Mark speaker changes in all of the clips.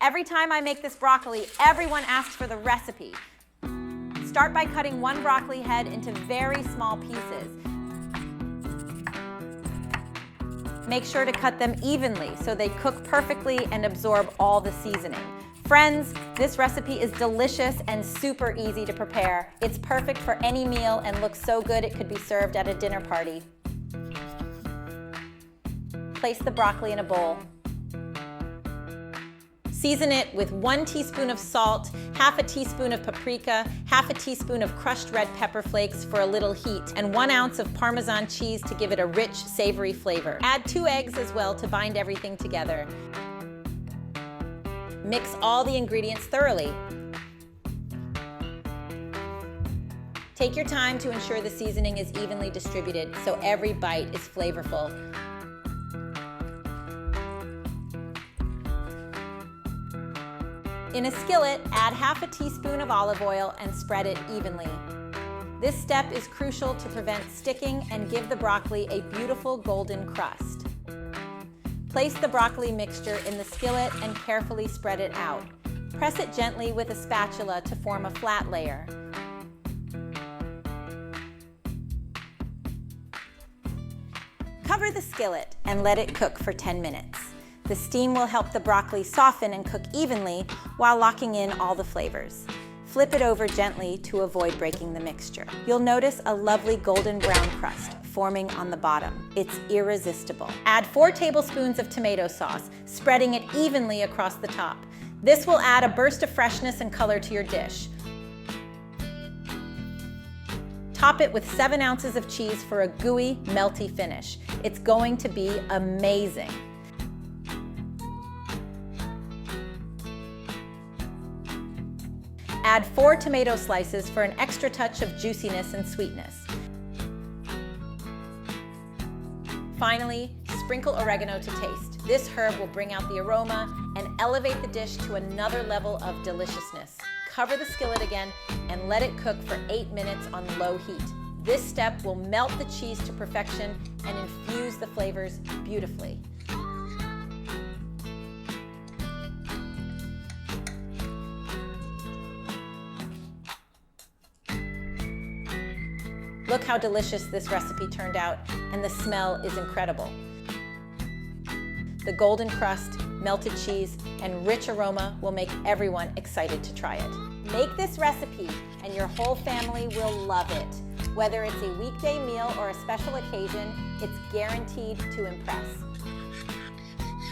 Speaker 1: Every time I make this broccoli, everyone asks for the recipe. Start by cutting one broccoli head into very small pieces. Make sure to cut them evenly so they cook perfectly and absorb all the seasoning. Friends, this recipe is delicious and super easy to prepare. It's perfect for any meal and looks so good it could be served at a dinner party. Place the broccoli in a bowl. Season it with 1 teaspoon of salt, half a teaspoon of paprika, half a teaspoon of crushed red pepper flakes for a little heat, and 1 ounce of Parmesan cheese to give it a rich, savory flavor. Add 2 eggs as well to bind everything together. Mix all the ingredients thoroughly. Take your time to ensure the seasoning is evenly distributed so every bite is flavorful. In a skillet, add half a teaspoon of olive oil and spread it evenly. This step is crucial to prevent sticking and give the broccoli a beautiful golden crust. Place the broccoli mixture in the skillet and carefully spread it out. Press it gently with a spatula to form a flat layer. Cover the skillet and let it cook for 10 minutes. The steam will help the broccoli soften and cook evenly while locking in all the flavors. Flip it over gently to avoid breaking the mixture. You'll notice a lovely golden brown crust forming on the bottom. It's irresistible. Add 4 tablespoons of tomato sauce, spreading it evenly across the top. This will add a burst of freshness and color to your dish. Top it with 7 ounces of cheese for a gooey, melty finish. It's going to be amazing. Add 4 tomato slices for an extra touch of juiciness and sweetness. Finally, sprinkle oregano to taste. This herb will bring out the aroma and elevate the dish to another level of deliciousness. Cover the skillet again and let it cook for 8 minutes on low heat. This step will melt the cheese to perfection and infuse the flavors beautifully. Look how delicious this recipe turned out, and the smell is incredible. The golden crust, melted cheese, and rich aroma will make everyone excited to try it. Make this recipe and your whole family will love it. Whether it's a weekday meal or a special occasion, it's guaranteed to impress.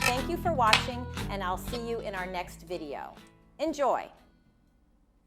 Speaker 1: Thank you for watching, and I'll see you in our next video. Enjoy!